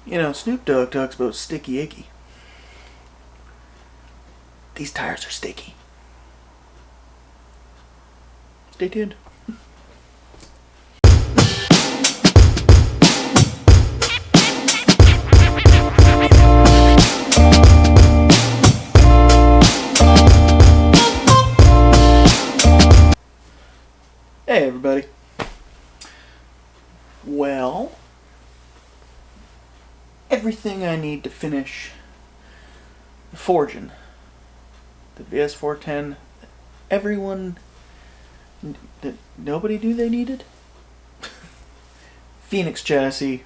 You know, Snoop Dogg talks about sticky icky. These tires are sticky. Stay tuned. Hey everybody. Well, everything I need to finish the PHORIGIN, the VS4-10, everyone, nobody knew they needed. Phoenix chassis,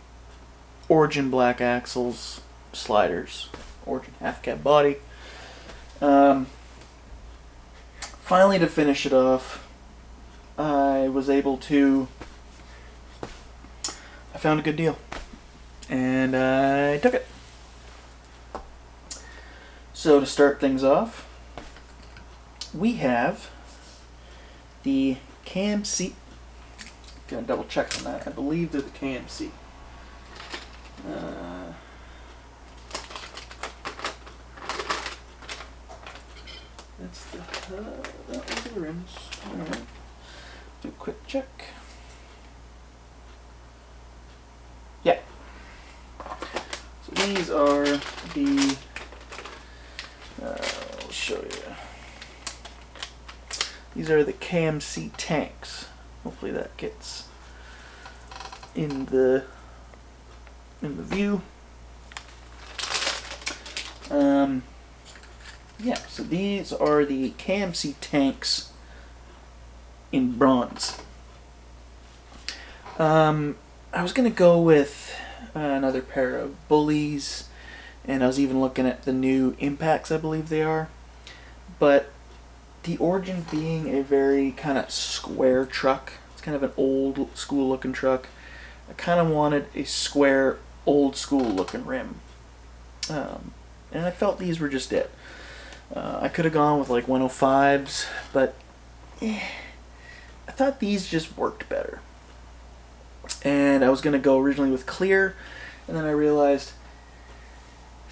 Origin black axles, sliders, Origin half cab body. Finally, to finish it off, I was able to, I found a good deal, and I took it. So to start things off, we have the KMC, gonna double check on that, I believe they're the KMC. That's the hub, that was the rims. Alright. Do a quick check. Yeah. So these are the, I'll show you. These are the KMC tanks. Hopefully that gets in the view. Yeah, so these are the KMC tanks in bronze. I was gonna go with another pair of bullies, and I was even looking at the new impacts, I believe they are, but the Origin being a very kind of square truck, it's kind of an old school looking truck, I kind of wanted a square old school looking rim, and I felt these were just it. I could have gone with like 105s, but I thought these just worked better. And I was going to go originally with clear, and then I realized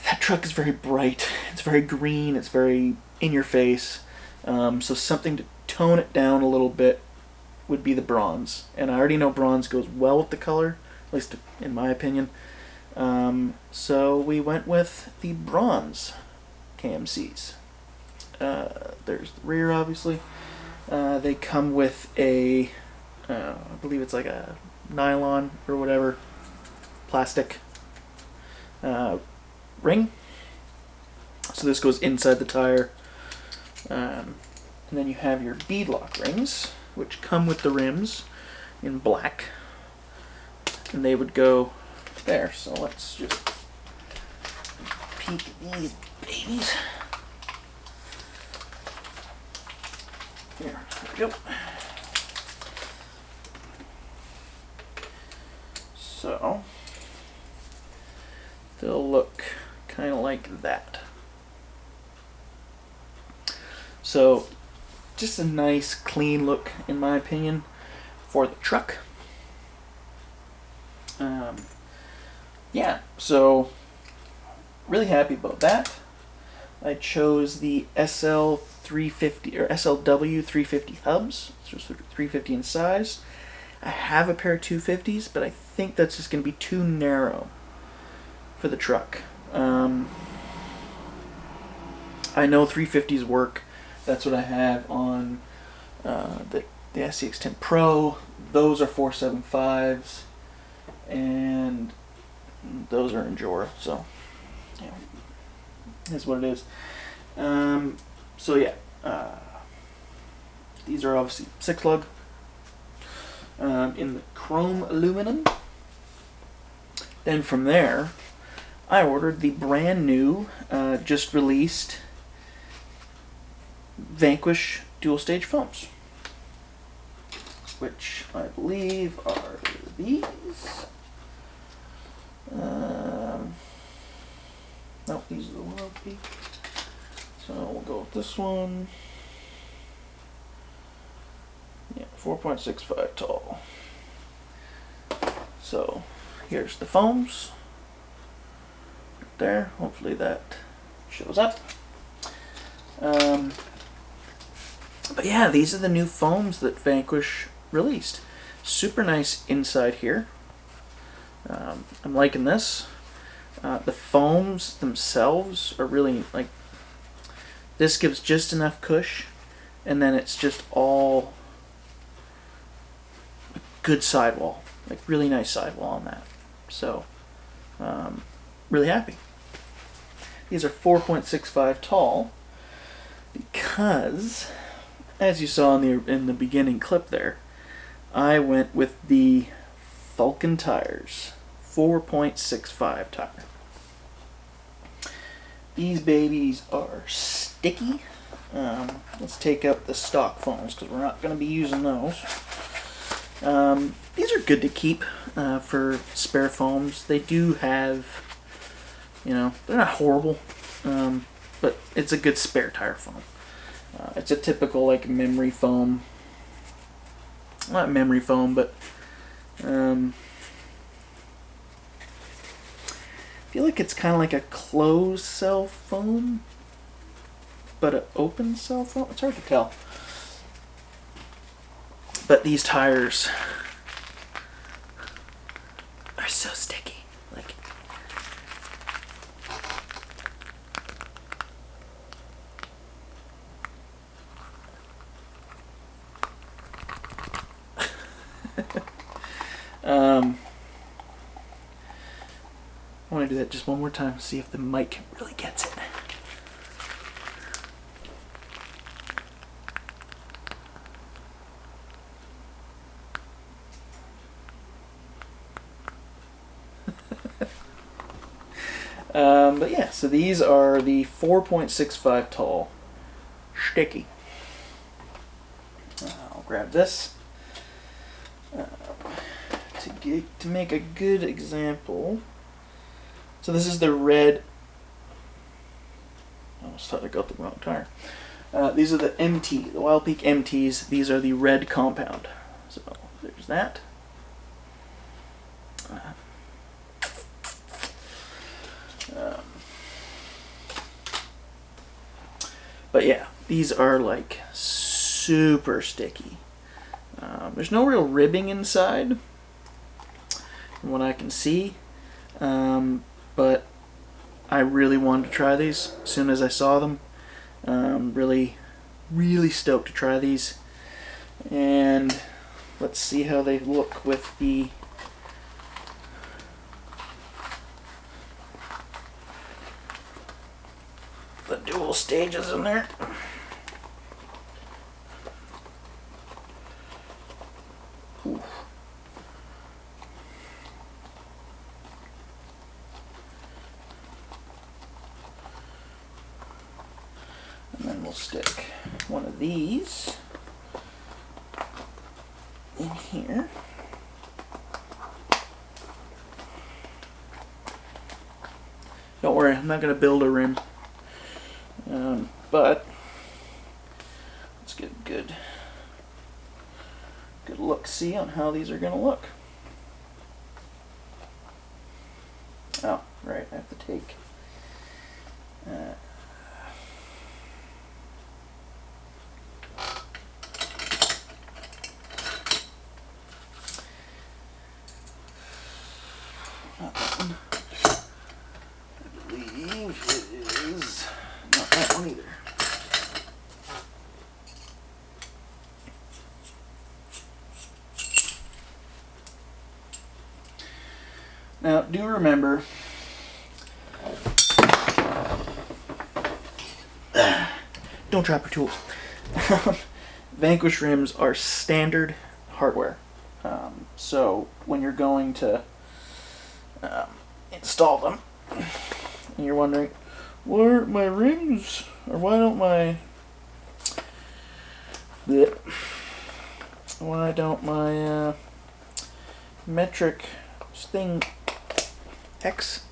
that truck is very bright. It's very green. It's very in your face. So something to tone it down a little bit would be the bronze. And I already know bronze goes well with the color, at least in my opinion. So we went with the bronze KMCs. There's the rear, obviously. They come with a, I believe it's like a nylon or whatever, plastic ring. So this goes inside the tire. And then you have your beadlock rings, which come with the rims in black. And they would go there. So let's just peek at these babies. Here we go. So they'll look kind of like that. So just a nice clean look in my opinion for the truck. Yeah, so really happy about that. I chose the SL350 or SLW 350 hubs, so 350 in size. I have a pair of 250s, but I think that's just going to be too narrow for the truck. I know 350s work. That's what I have on the SCX10 Pro. Those are 475s, and those are Endura. So yeah, that's what it is. So yeah, these are obviously 6-lug in the chrome aluminum. Then from there, I ordered the brand new, just released Vanquish dual stage foams, which I believe are these. No, these are the WILDPEAK. So we'll go with this one. Yeah, 4.65 tall. So here's the foams. there. Hopefully that shows up. But yeah, these are the new foams that Vanquish released. Super nice inside here. I'm liking this. The foams themselves are really, like, this gives just enough cush, and then it's just all a good sidewall, like really nice sidewall on that. So, really happy. These are 4.65 tall because, as you saw in the beginning clip there, I went with the FALCON tires, 4.65 tire. These babies are sticky. Let's take out the stock foams because we're not going to be using those. These are good to keep for spare foams. They do have, you know, they're not horrible, but it's a good spare tire foam. It's a typical, like, memory foam. Not memory foam, but I feel like it's kind of like a closed cell foam, but an open cell foam. It's hard to tell. But these tires are so sticky. Like, I want to do that just one more time to see if the mic really gets it. But yeah, so these are the 4.65 tall sticky. I'll grab this to make a good example. So this is the red. I almost thought I got the wrong tire. These are the MT, the WILDPEAK MTs. These are the red compound. So there's that. But yeah, these are like super sticky. There's no real ribbing inside, from what I can see. But I really wanted to try these as soon as I saw them. Really stoked to try these. And let's see how they look with the dual stages in there. Ooh. And then we'll stick one of these in here. Don't worry, I'm not going to build a rim. But let's get a good look-see on how these are going to look. Oh, right, I have to take not that one. I believe it is not that one either. Now, do remember, don't drop your tools. Vanquish rims are standard hardware. So when you're going to install them, and you're wondering, why aren't my rims, or why don't my metric thing X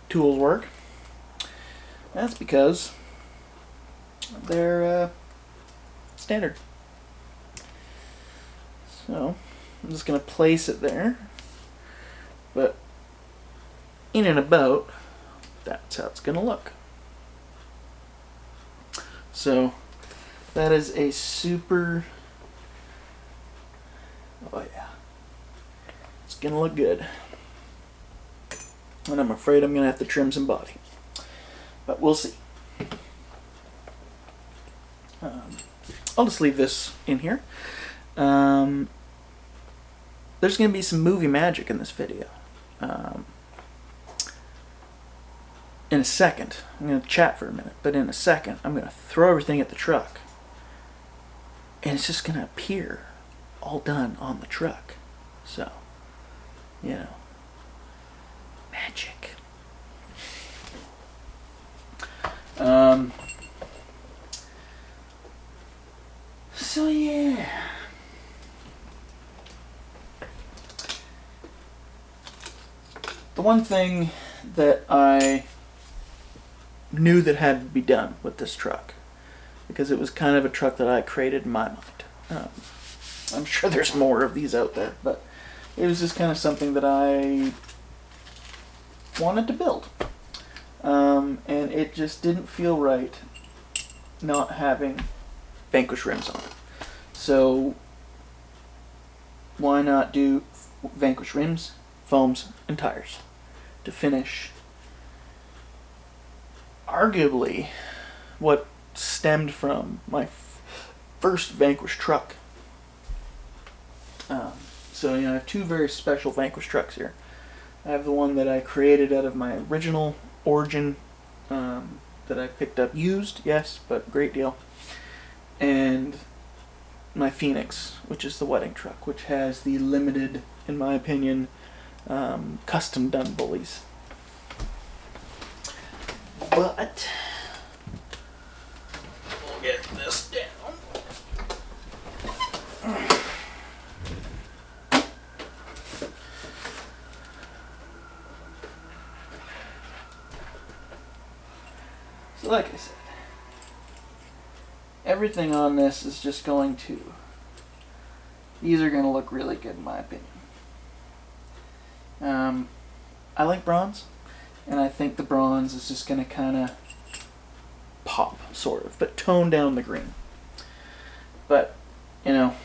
tools work? That's because they're standard. So I'm just going to place it there, but in and about that's how it's gonna look. So that is a super, oh yeah, it's gonna look good. And I'm afraid I'm gonna have to trim some body, but we'll see. I'll just leave this in here. There's gonna be some movie magic in this video. In a second, I'm going to chat for a minute, but in a second, I'm going to throw everything at the truck. And it's just going to appear all done on the truck. So, you know, magic. So yeah. The one thing that I knew that had to be done with this truck, because it was kind of a truck that I created in my mind. I'm sure there's more of these out there, but it was just kind of something that I wanted to build. And it just didn't feel right not having Vanquish rims on it. So why not do Vanquish rims, foams, and tires to finish arguably what stemmed from my first Vanquish truck. So, you know, I have two very special Vanquish trucks here. I have the one that I created out of my original Origin that I picked up used, yes, but great deal. And my Phoenix, which is the wedding truck, which has the limited, in my opinion, custom done bullies. But we'll get this down. So like I said, everything on this is just going to, these are going to look really good in my opinion. I like bronze. And I think the bronze is just going to kind of pop, sort of, but tone down the green. But, you know,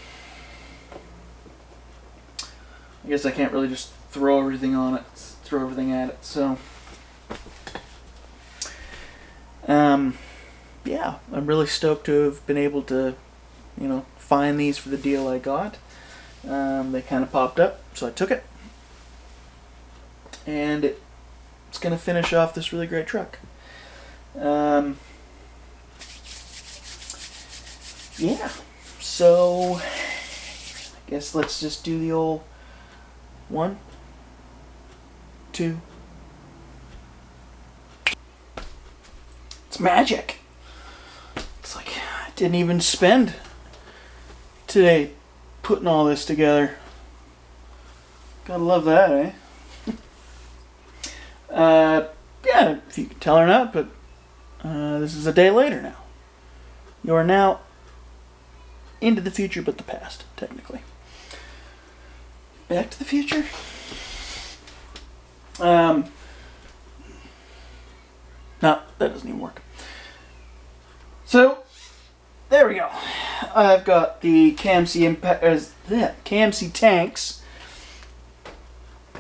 I guess I can't really just throw everything on it, throw everything at it, so. Yeah, I'm really stoked to have been able to, you know, find these for the deal I got. They kind of popped up, so I took it. And it's going to finish off this really great truck. Yeah, so I guess let's just do the old 1, 2. It's magic. It's like I didn't even spend today putting all this together. Gotta love that, eh? Yeah, if you can tell or not, but this is a day later now. You are now into the future, but the past, technically. Back to the future. No, that doesn't even work. So, there we go. I've got the KMC tanks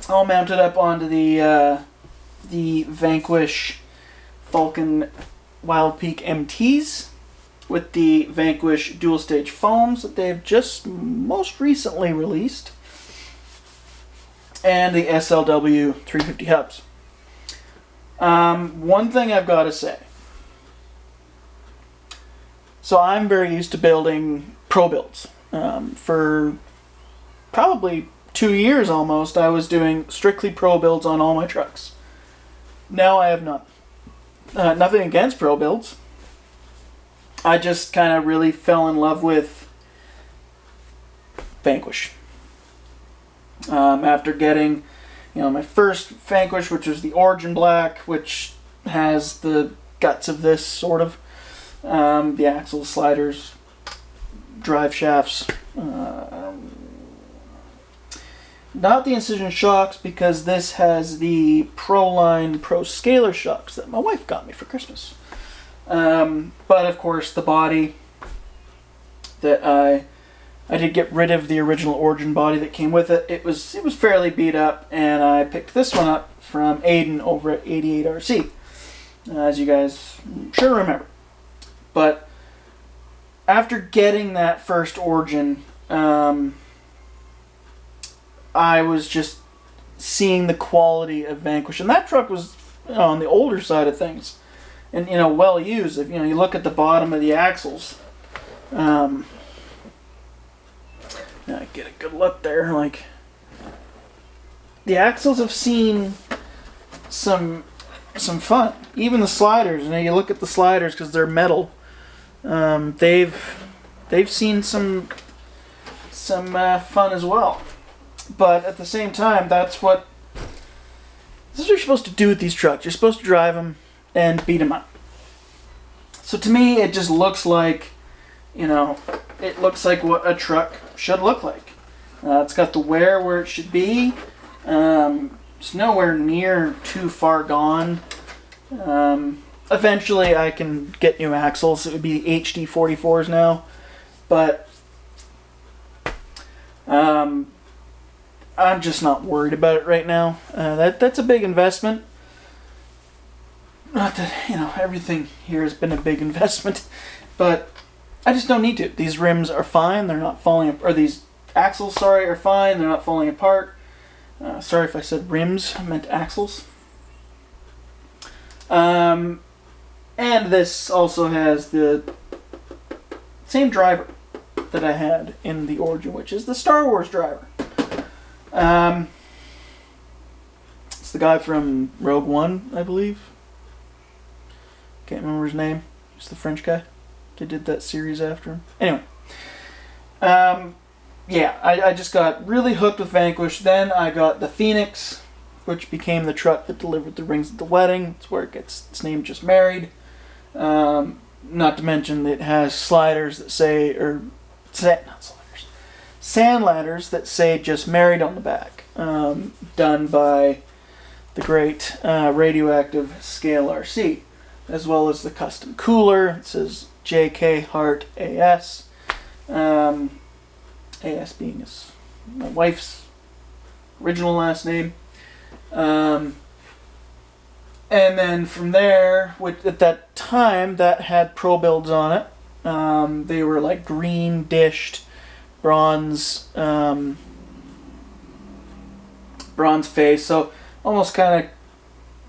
all mounted up onto the Vanquish FALCON WILDPEAK MTs with the Vanquish dual stage foams that they've just most recently released, and the SLW 350 hubs. One thing I've got to say. So I'm very used to building pro builds. For probably 2 years almost, I was doing strictly pro builds on all my trucks. Now I have none. Nothing against pro builds. I just kind of really fell in love with Vanquish. After getting, you know, my first Vanquish, which was the Origin Black, which has the guts of this, sort of. The axle sliders, drive shafts, not the Incision shocks, because this has the Proline Pro Scalar shocks that my wife got me for Christmas. But of course, the body that I did get rid of the original Origin body that came with it. It was fairly beat up, and I picked this one up from Aiden over at 88 RC, as you guys sure remember. But after getting that first Origin, I was just seeing the quality of Vanquish, and that truck was on the older side of things, and well used. If you look at the bottom of the axles, I get a good look there. Like, the axles have seen some fun. Even the sliders. You look at the sliders because they're metal. They've seen some fun as well. But at the same time, this is what you're supposed to do with these trucks. You're supposed to drive them and beat them up. So to me, it just looks like, it looks like what a truck should look like. It's got the wear where it should be. It's nowhere near too far gone. Eventually, I can get new axles. It would be HD 44s now, but I'm just not worried about it right now. That's a big investment. Not that, everything here has been a big investment, but I just don't need to. These rims are fine. They're not falling apart. Or these axles, sorry, are fine. They're not falling apart. Sorry if I said rims. I meant axles. And this also has the same driver that I had in the Origin, which is the Star Wars driver. It's the guy from Rogue One, I believe. Can't remember his name. He's the French guy. They did that series after him. Anyway. Yeah, I just got really hooked with Vanquish. Then I got the Phoenix, which became the truck that delivered the rings at the wedding. It's where it gets its name, Just Married. Not to mention it has sliders that say, sand ladders that say Just Married on the back. Done by the great radioactive Scale RC, as well as the custom cooler. It says JK Hart AS. AS being my wife's original last name. And then from there, at that time, that had pro builds on it. They were like green dished, bronze face, so almost kind of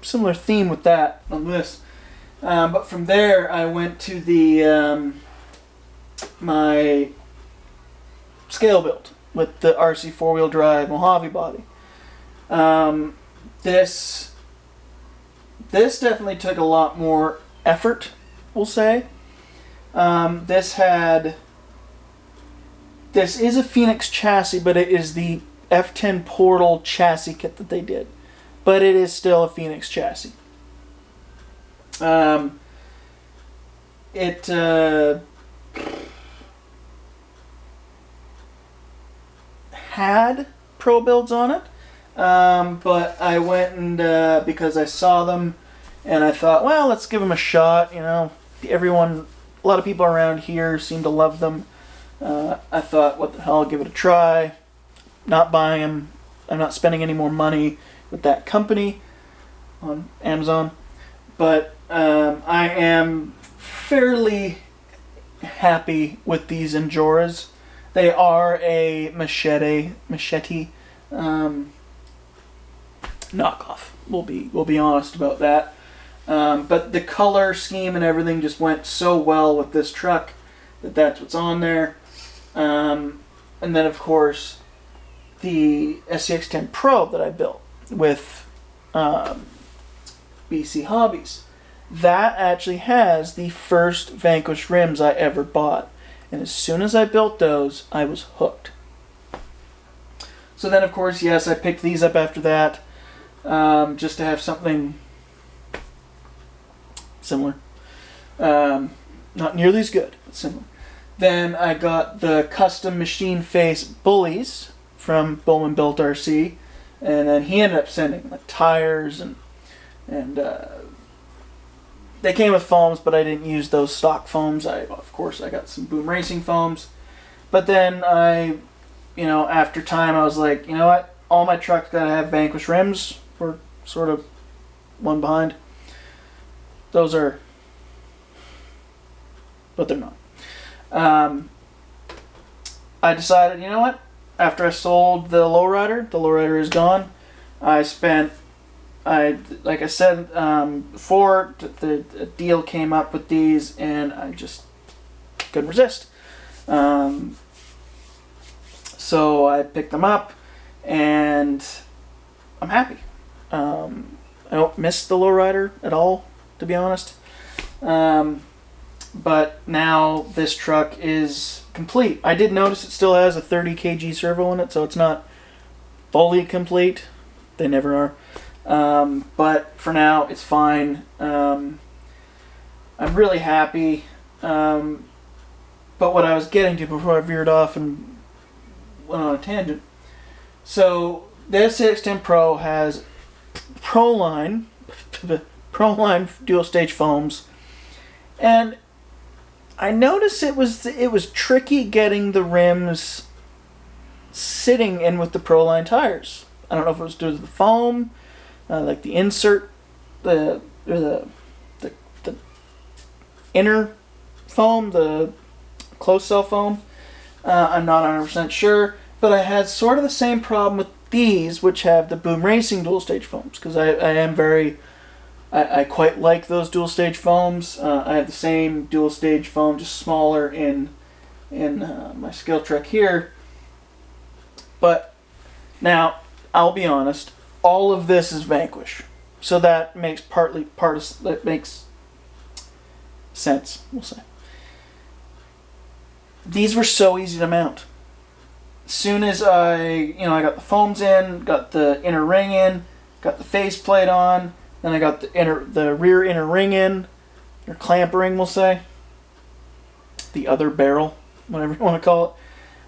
similar theme with that on this. But from there, I went to the my scale build with the RC 4-wheel drive Mojave body. This definitely took a lot more effort, we'll say. This is a Phoenix chassis, but it is the F10 Portal chassis kit that they did. But it is still a Phoenix chassis. It had pro builds on it, but I went and because I saw them and I thought, well, let's give them a shot. A lot of people around here seem to love them. I thought, what the hell, I'll give it a try. Not buying them. I'm not spending any more money with that company on Amazon, but I am fairly happy with these Enjoras. They are a machete knockoff. We'll be honest about that. But the color scheme and everything just went so well with this truck that's what's on there. And then of course the SCX10 Pro that I built with BC Hobbies. That actually has the first Vanquish rims I ever bought. And as soon as I built those, I was hooked. So then, of course, yes, I picked these up after that, just to have something similar. Not nearly as good, but similar. Then I got the custom machine face bullies from BULLMAN Built RC, and then he ended up sending like tires and they came with foams, but I didn't use those stock foams. Of course I got some BoomRacing foams, but then after time I was like, you know what, all my trucks gotta have Vanquish rims. We're sort of one behind. Those are, but they're not. I decided, you know what, after I sold the lowrider is gone. Like I said before, the deal came up with these, and I just couldn't resist. So I picked them up, and I'm happy. I don't miss the lowrider at all, to be honest. But now this truck is complete. I did notice it still has a 30 kg servo in it, so it's not fully complete. They never are. But for now, it's fine. I'm really happy. But what I was getting to before I veered off and went on a tangent. So the S610 Pro has Proline dual stage foams, and I noticed it was tricky getting the rims sitting in with the Proline tires. I don't know if it was due to the foam, like the insert, the inner foam, the closed cell foam. I'm not 100% sure, but I had sort of the same problem with these, which have the BoomRacing dual stage foams, because I quite like those dual stage foams. I have the same dual stage foam, just smaller in my skill truck here. But now, I'll be honest, all of this is Vanquish, so that makes that makes sense, we'll say. These were so easy to mount. As soon as I got the foams in, got the inner ring in, got the faceplate on, then I got the rear inner ring in, or clamp ring, we'll say. The other barrel, whatever you want to call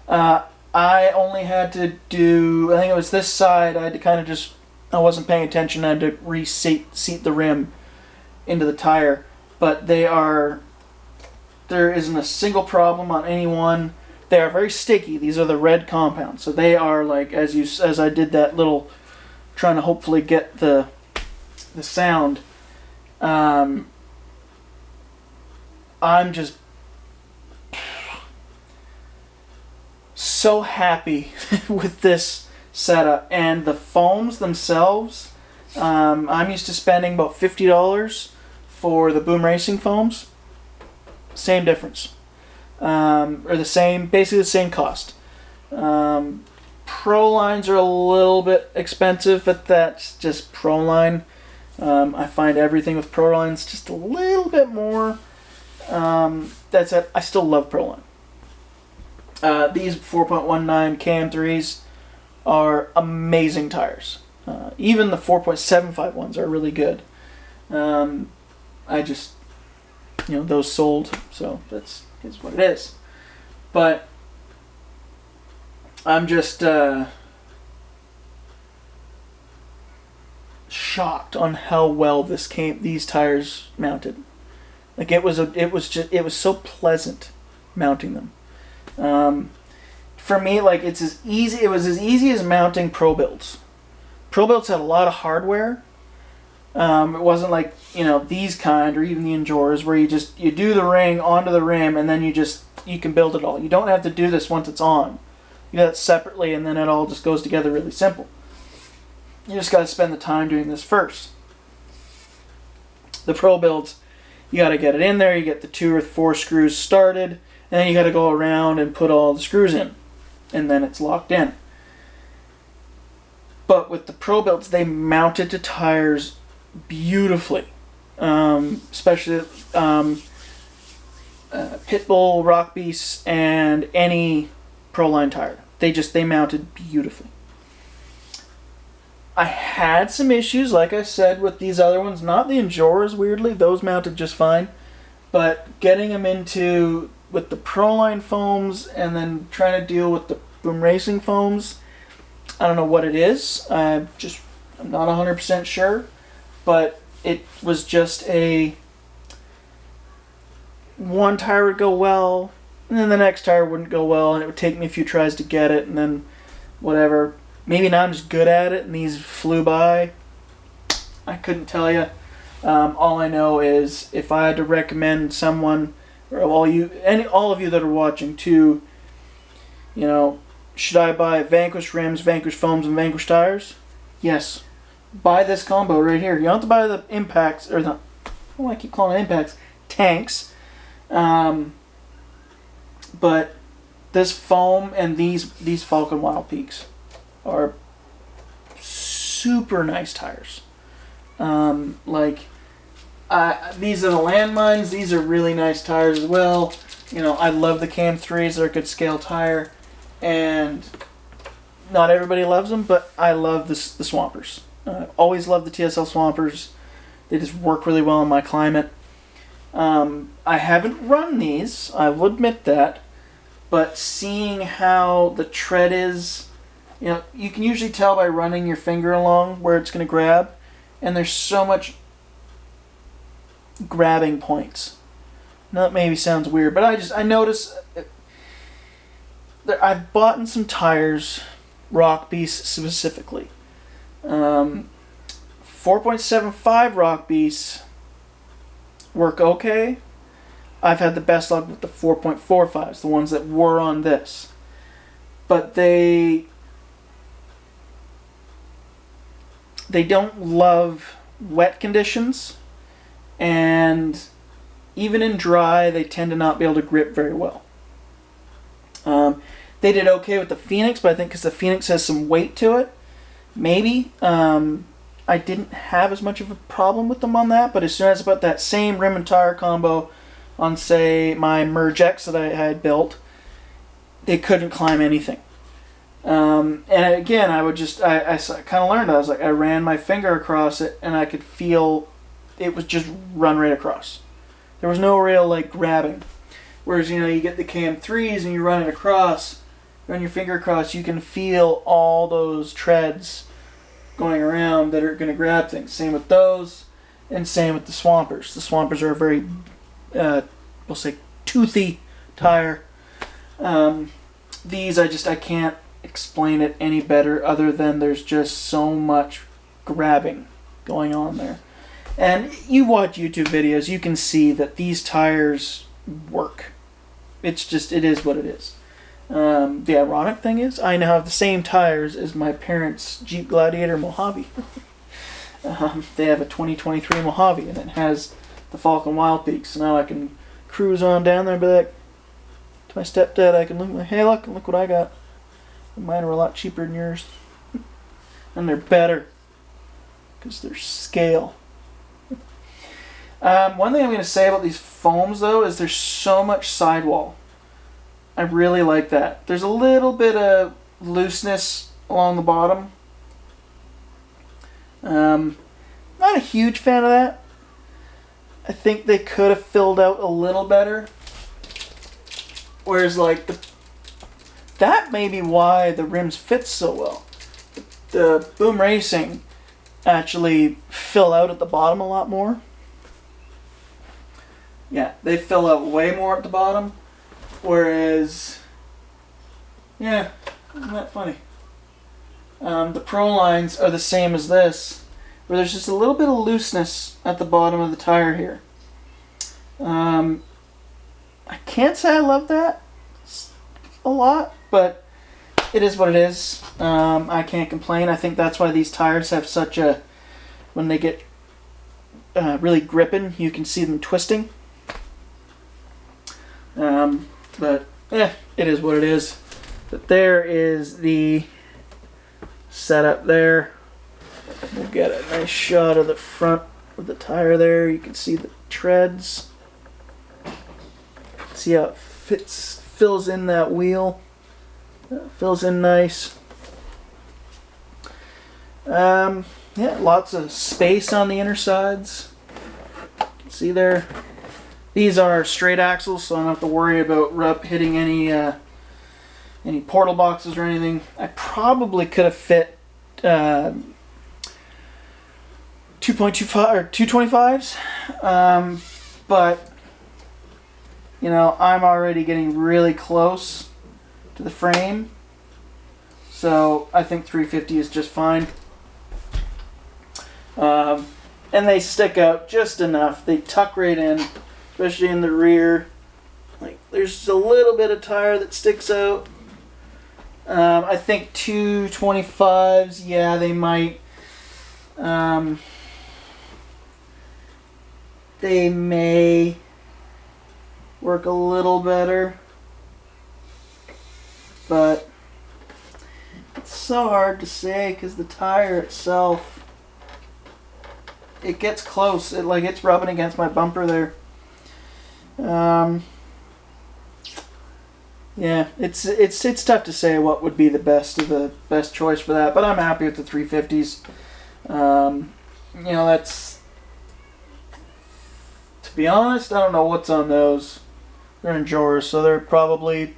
it. I only had to do, I think it was this side, I had to kind of just, I wasn't paying attention, I had to seat the rim into the tire. But there isn't a single problem on any one. They are very sticky. These are the red compounds. So they are like, as I did that little, trying to hopefully get the sound. I'm just so happy with this setup, and the foams themselves. I'm used to spending about $50 for the BoomRacing foams. Same difference, or basically the same cost. Prolines are a little bit expensive, but that's just Proline. I find everything with Prolines just a little bit more. That's it. I still love Proline. These 4.19 KM3s are amazing tires. Even the 4.75 ones are really good. I just, those sold, so is what it is. But I'm just shocked on how well these tires mounted. Like it was so pleasant mounting them. For me, like it was as easy as mounting Pro Builds. Pro Builds had a lot of hardware. It wasn't like, these kind, or even the Endurers, where you do the ring onto the rim, and then you can build it all. You don't have to do this once it's on. You do that separately, and then it all just goes together really simple. You just got to spend the time doing this first. The Pro Builds, you got to get it in there, you get the 2 or 4 screws started, and then you got to go around and put all the screws in, and then it's locked in. But with the Pro Builds, they mounted to tires beautifully, especially Pitbull, Rock Beasts, and any Proline tire. They mounted beautifully. I had some issues, like I said, with these other ones. Not the Endurers, weirdly. Those mounted just fine. But getting them with the Proline foams and then trying to deal with the BoomRacing foams, I don't know what it is. I'm not 100% sure, but it was just one tire would go well, and then the next tire wouldn't go well, and it would take me a few tries to get it, and then whatever. Maybe now I'm just good at it, and these flew by. I couldn't tell you. All I know is if I had to recommend someone, or all of you that are watching, to, should I buy Vanquish rims, Vanquish foams, and Vanquish tires? Yes. Buy this combo right here. You don't have to buy the impacts, or the, I keep calling it impacts, tanks. But this foam and these FALCON WILDPEAKs are super nice tires. These are the landmines. These are really nice tires as well. I love the KM3s. They're a good scale tire, and not everybody loves them, but I love the Swampers. Always love the TSL Swampers. They just work really well in my climate. I haven't run these, I will admit that, but seeing how the tread is, you can usually tell by running your finger along where it's going to grab, and there's so much grabbing points. Now that maybe sounds weird, but I notice that I've bought some tires, Rock Beast specifically. 4.75 Rock Beasts work okay. I've had the best luck with the 4.45s, the ones that were on this. But they don't love wet conditions, and even in dry, they tend to not be able to grip very well. They did okay with the Phoenix, but I think because the Phoenix has some weight to it, maybe. I didn't have as much of a problem with them on that, but as soon as I put that same rim and tire combo on, say, my Merge X that I had built, they couldn't climb anything. And again, I kind of learned. I ran my finger across it, and I could feel it was just run right across. There was no real grabbing. Whereas you get the KM3s and you run it across, run your finger across, you can feel all those treads going around that are going to grab things. Same with those, and same with the Swampers. The Swampers are a very, we'll say, toothy tire. These, I can't explain it any better other than there's just so much grabbing going on there. And you watch YouTube videos, you can see that these tires work. It is what it is. The ironic thing is, I now have the same tires as my parents' Jeep Gladiator Mojave. They have a 2023 Mojave, and it has the FALCON WILDPEAK. So now I can cruise on down there and be like, to my stepdad, I can look, hey, look what I got. Mine are a lot cheaper than yours. And they're better, because they're scale. One thing I'm going to say about these foams, though, is there's so much sidewall. I really like that. There's a little bit of looseness along the bottom. Not a huge fan of that. I think they could have filled out a little better. Whereas, that may be why the rims fit so well. The BoomRacing actually fill out at the bottom a lot more. Yeah, they fill out way more at the bottom. Whereas, yeah, isn't that funny? The Prolines are the same as this, where there's just a little bit of looseness at the bottom of the tire here. I can't say I love that a lot, but it is what it is. I can't complain. I think that's why these tires have such a, when they get really gripping, you can see them twisting. But it is what it is. But there is the setup there. We'll get a nice shot of the front of the tire there. You can see the treads. See how it fills in that wheel. Fills in nice. Yeah, lots of space on the inner sides. You can see there. These are straight axles, so I don't have to worry about hitting any any portal boxes or anything. I probably could have fit 2.25 or 225s, but you know, I'm already getting really close to the frame, so I think 350 is just fine. And they stick out just enough. They tuck right in, especially in the rear. Like, there's a little bit of tire that sticks out. I think 225s, yeah, they might. They may work a little better, but it's so hard to say because the tire itself, it gets close. It's rubbing against my bumper there. Yeah, it's tough to say what would be the best choice for that, but I'm happy with the 350s. You know, that's, to be honest, I don't know what's on those. They're Endurers, so they're probably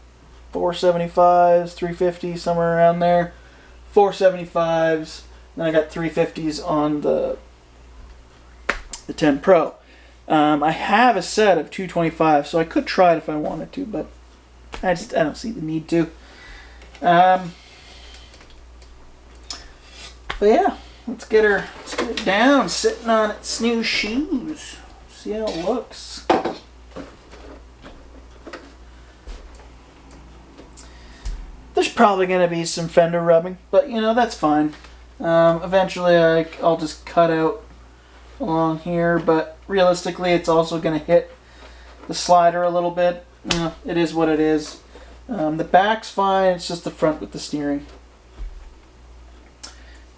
475s, 350, somewhere around there. 475s, then I got 350s on the 10 Pro. I have a set of 225, so I could try it if I wanted to, but I don't see the need to. But yeah, let's get it down, sitting on its new shoes. See how it looks. There's probably going to be some fender rubbing, but you know, that's fine. Eventually I'll just cut out along here, but realistically it's also going to hit the slider a little bit. You know, it is what it is. The back's fine, it's just the front with the steering.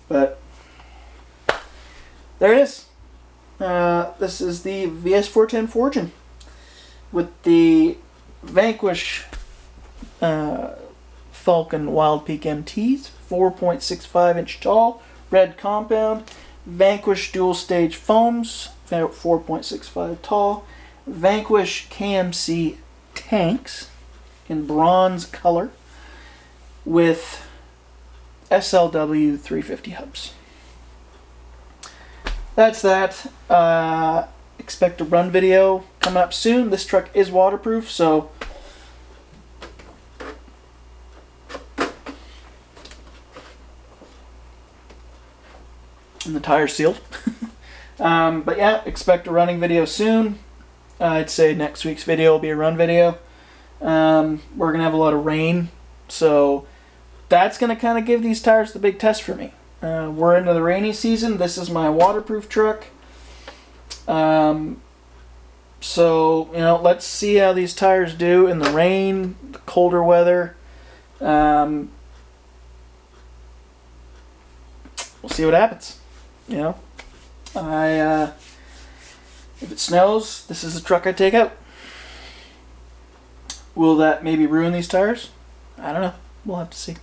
But there it is. This is the VS4-10 FALCON with the Vanquish FALCON WILDPEAK MTs, 4.65 inch tall, red compound, Vanquish dual stage foams, 4.65 tall, Vanquish KMC TANKS in bronze color with SLW 350 hubs. That's that. Expect a run video coming up soon. This truck is waterproof, so and the tire's sealed. But yeah, expect a running video soon. I'd say next week's video will be a run video. We're going to have a lot of rain, so that's going to kind of give these tires the big test for me. We're into the rainy season. This is my waterproof truck. So, you know, let's see how these tires do in the rain, the colder weather. We'll see what happens. You know, if it snows, this is the truck I take out. Will that maybe ruin these tires? I don't know. We'll have to see.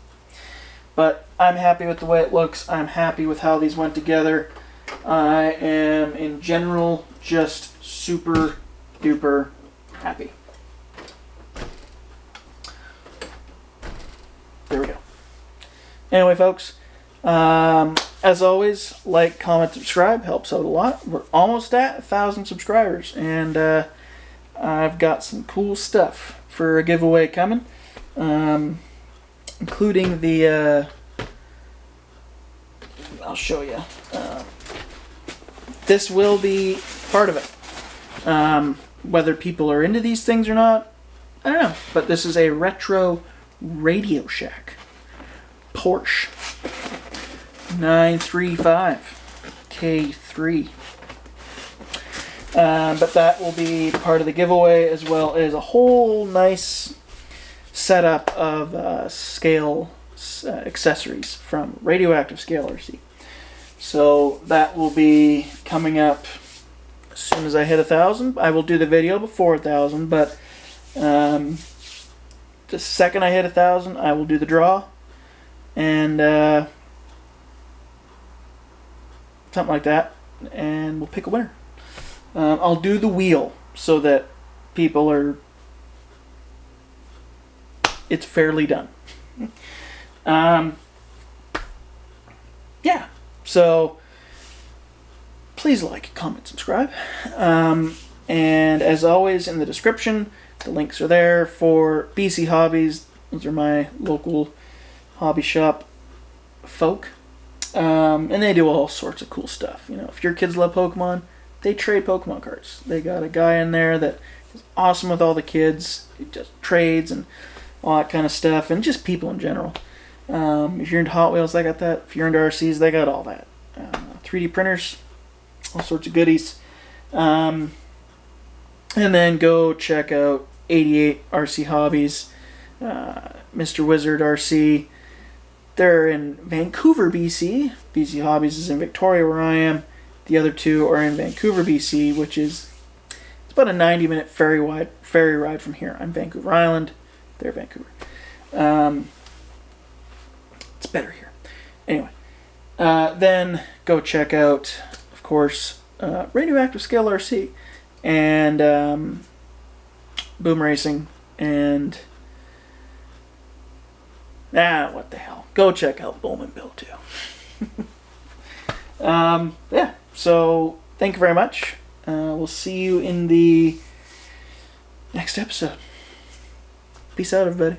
But I'm happy with the way it looks. I'm happy with how these went together. I am, in general, just super duper happy. There we go. Anyway, folks, as always, like, comment, subscribe. Helps out a lot. We're almost at 1,000 subscribers, and I've got some cool stuff for a giveaway coming, including the I'll show you. This will be part of it. Whether people are into these things or not, I don't know. But this is a retro Radio Shack Porsche 935 K3. But that will be part of the giveaway, as well as a whole nice setup of scale accessories from Radioactive Scale RC. So that will be coming up as soon as I hit 1,000. I will do the video before 1,000, but the second I hit 1,000, I will do the draw, and something like that, and we'll pick a winner. I'll do the wheel so that people are, it's fairly done. Yeah, so please like, comment, subscribe. And as always, in the description, the links are there for BC Hobbies. Those are my local hobby shop folk. And they do all sorts of cool stuff. You know, if your kids love Pokemon, they trade Pokemon cards. They got a guy in there that is awesome with all the kids. He does trades and all that kind of stuff, and just people in general. If you're into Hot Wheels, they got that. If you're into RCs, they got all that. 3D printers, all sorts of goodies. And then go check out 88 RC Hobbies, Mr. Wizard RC. They're in Vancouver, BC. BC Hobbies is in Victoria, where I am. The other two are in Vancouver, BC, which is it's about a 90-minute ferry ride from here. I'm Vancouver Island. They're Vancouver. It's better here. Anyway, then go check out, of course, Radioactive Scale RC and BoomRacing and what the hell? Go check out BULLMAN Build too. Yeah. So thank you very much. We'll see you in the next episode. Peace out, everybody.